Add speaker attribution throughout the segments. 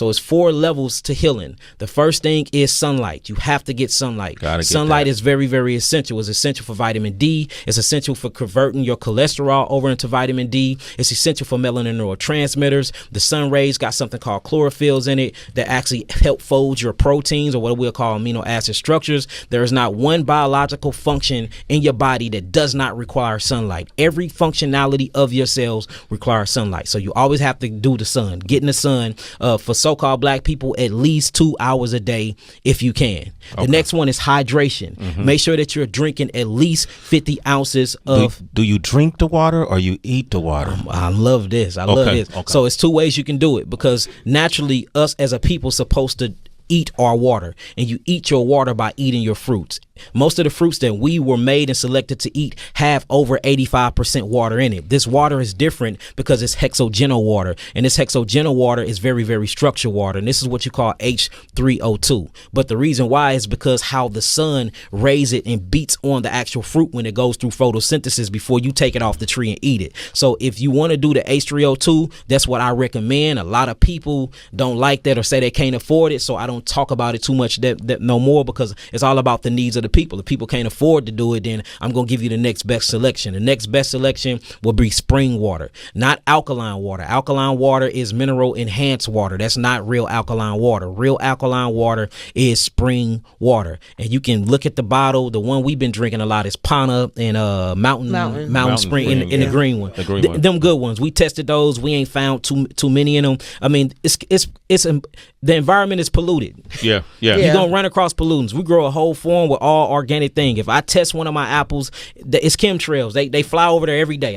Speaker 1: So it's 4 levels to healing. The first thing is sunlight. You have to get sunlight. Sunlight is very, very essential. It's essential for vitamin D. It's essential for converting your cholesterol over into vitamin D. It's essential for melanin neurotransmitters. The sun rays got something called chlorophylls in it that actually help fold your proteins, or what we'll call amino acid structures. There is not one biological function in your body that does not require sunlight. Every functionality of your cells requires sunlight. So you always have to do the sun. Get in the sun, for so-called black people, at least 2 hours a day if you can. The next one is hydration. Make sure that you're drinking at least 50 ounces of...
Speaker 2: Do you drink the water or you eat the water?
Speaker 1: I love this. I love this. So it's 2 ways you can do it, because naturally us as a people supposed to eat our water, and you eat your water by eating your fruits. Most of the fruits that we were made and selected to eat have over 85% water in it. This water is different because it's hexagonal water, and this hexagonal water is very, very structured water, and this is what you call H3O2. But the reason why is because how the sun rays it and beats on the actual fruit when it goes through photosynthesis before you take it off the tree and eat it. So if you want to do the H3O2, that's what I recommend. A lot of people don't like that or say they can't afford it, so I don't talk about it too much that no more, because it's all about the needs of the people. If people can't afford to do it, then I'm going to give you the next best selection. The next best selection will be spring water, not alkaline water. Alkaline water is mineral enhanced water. That's not real alkaline water. Real alkaline water is spring water. And you can look at the bottle. The one we've been drinking a lot is Pana and Mountain Spring in the green one. Them good ones. We tested those. We ain't found too many in them. I mean, the environment is polluted.
Speaker 2: Yeah.
Speaker 1: You're going to run across pollutants. We grow a whole farm with all organic thing. If I test one of my apples, it's chemtrails. They fly over there every day.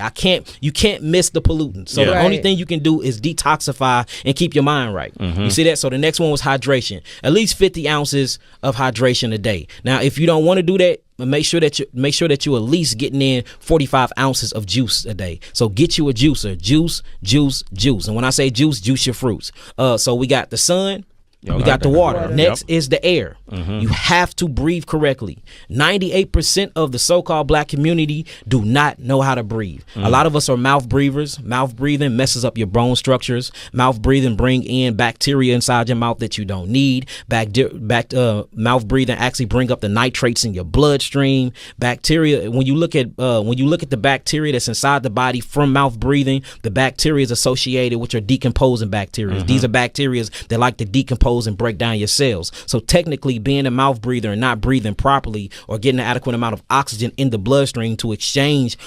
Speaker 1: You can't miss the pollutants. So the only thing you can do is detoxify and keep your mind right. You see that? So the next one was hydration. At least 50 ounces of hydration a day. Now, if you don't want to do that, make sure that you at least getting in 45 ounces of juice a day. So get you a juicer. Juice. And when I say juice your fruits. So we got the sun. We got the water. Next is the air. You have to breathe correctly. 98% of the so-called black community do not know how to breathe. A lot of us are mouth breathers. Mouth breathing messes up your bone structures. Mouth breathing bring in bacteria inside your mouth that you don't need. Mouth breathing actually bring up the nitrates in your bloodstream. Bacteria, when you look at the bacteria that's inside the body from mouth breathing, the bacteria is associated with your decomposing bacteria. These are bacteria that like to decompose and break down your cells. So technically, being a mouth breather and not breathing properly or getting an adequate amount of oxygen in the bloodstream to exchange,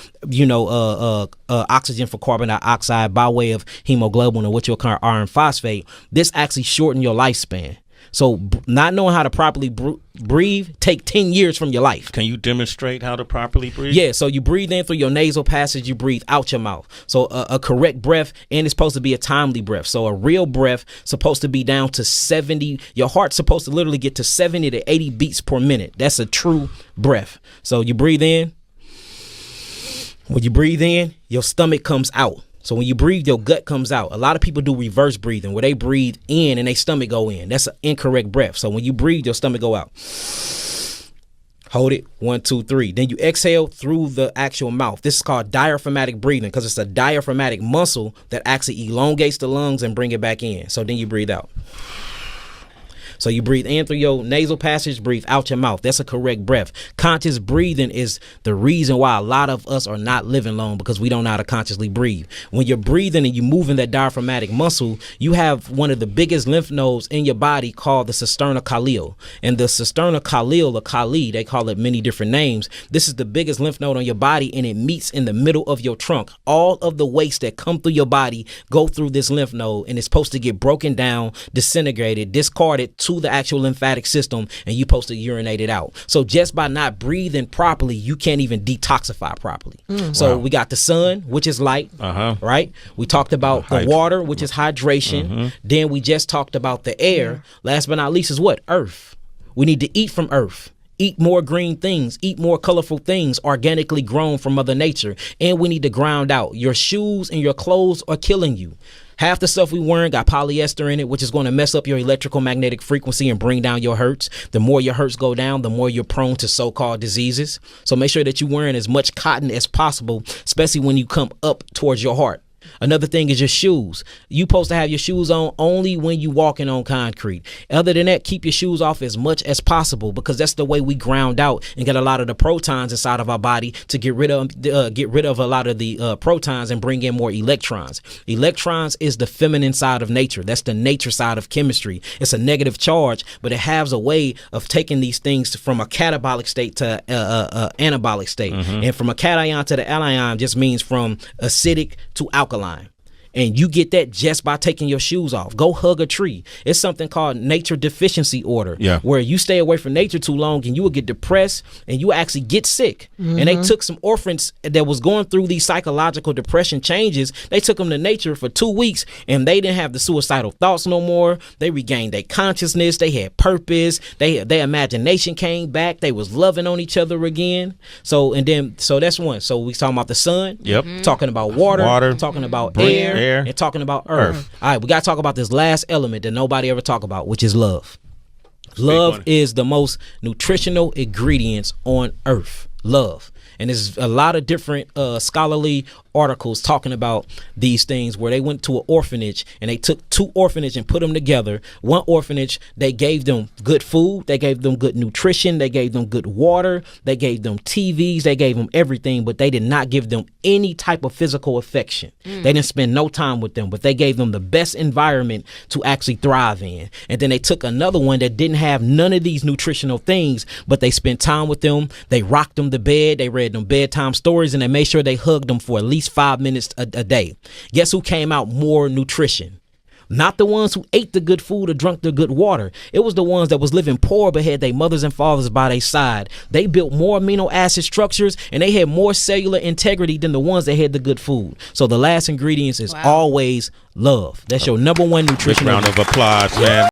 Speaker 1: oxygen for carbon dioxide by way of hemoglobin, or what you'll call iron phosphate, this actually shorten your lifespan. So not knowing how to properly breathe take 10 years from your life.
Speaker 2: Can you demonstrate how to properly breathe?
Speaker 1: Yeah, so you breathe in through your nasal passage, you breathe out your mouth. So a correct breath, and it's supposed to be a timely breath. So a real breath supposed to be down to 70. Your heart's supposed to literally get to 70 to 80 beats per minute. That's a true breath. So you breathe in. When you breathe in, your stomach comes out. So when you breathe, your gut comes out. A lot of people do reverse breathing, where they breathe in and their stomach go in. That's an incorrect breath. So when you breathe, your stomach go out. Hold it. 1, 2, 3. Then you exhale through the actual mouth. This is called diaphragmatic breathing, because it's a diaphragmatic muscle that actually elongates the lungs and bring it back in. So then you breathe out. So you breathe in through your nasal passage, breathe out your mouth. That's a correct breath. Conscious breathing is the reason why a lot of us are not living long, because we don't know how to consciously breathe. When you're breathing and you move in that diaphragmatic muscle, you have one of the biggest lymph nodes in your body called the cisterna calli. And the cisterna calli, or Kali, they call it many different names. This is the biggest lymph node on your body, and it meets in the middle of your trunk. All of the waste that come through your body go through this lymph node, and it's supposed to get broken down, disintegrated, discarded to the actual lymphatic system, and you're supposed to urinate it out. So just by not breathing properly, you can't even detoxify properly. So we got the sun, which is light, right? We talked about the water, which is hydration. Then we just talked about the air. Last but not least is what? Earth. We need to eat from earth. Eat more green things, eat more colorful things organically grown from Mother Nature. And we need to ground out. Your shoes and your clothes are killing you. Half the stuff we wearing got polyester in it, which is going to mess up your electrical magnetic frequency and bring down your hertz. The more your hertz go down, the more you're prone to so-called diseases. So make sure that you're wearing as much cotton as possible, especially when you come up towards your heart. Another thing is your shoes. You supposed to have your shoes on only when you walking on concrete. Other than that, keep your shoes off as much as possible, because that's the way we ground out and get a lot of the protons inside of our body to get rid of a lot of the protons and bring in more electrons. Electrons is the feminine side of nature. That's the nature side of chemistry. It's a negative charge, but it has a way of taking these things from a catabolic state to anabolic state. And from a cation to the anion just means from acidic to alkaline. And you get that just by taking your shoes off. Go hug a tree. It's something called nature deficiency order, where you stay away from nature too long and you will get depressed and you actually get sick. And they took some orphans that was going through these psychological depression changes. They took them to nature for 2 weeks and they didn't have the suicidal thoughts no more. They regained their consciousness. They had purpose. Their imagination came back. They was loving on each other again. So that's one. So we talking about the sun. Talking about water. Talking about air. And talking about earth. All right, we got to talk about this last element that nobody ever talk about, which is love. Love is the most nutritional ingredients on earth. Love. And there's a lot of different scholarly articles talking about these things, where they went to an orphanage and they took 2 orphanages and put them together. One orphanage, they gave them good food, they gave them good nutrition, they gave them good water, they gave them TVs, they gave them everything, but they did not give them any type of physical affection. They didn't spend no time with them, but they gave them the best environment to actually thrive in. And then they took another one that didn't have none of these nutritional things, but they spent time with them, they rocked them to bed, they read them bedtime stories, and they made sure they hugged them for at least 5 minutes a day. Guess who came out more nutrition? Not the ones who ate the good food or drank the good water. It was the ones that was living poor but had their mothers and fathers by their side. They built more amino acid structures and they had more cellular integrity than the ones that had the good food. So the last ingredients is always love. That's your number one nutrition.
Speaker 2: Round of applause, man.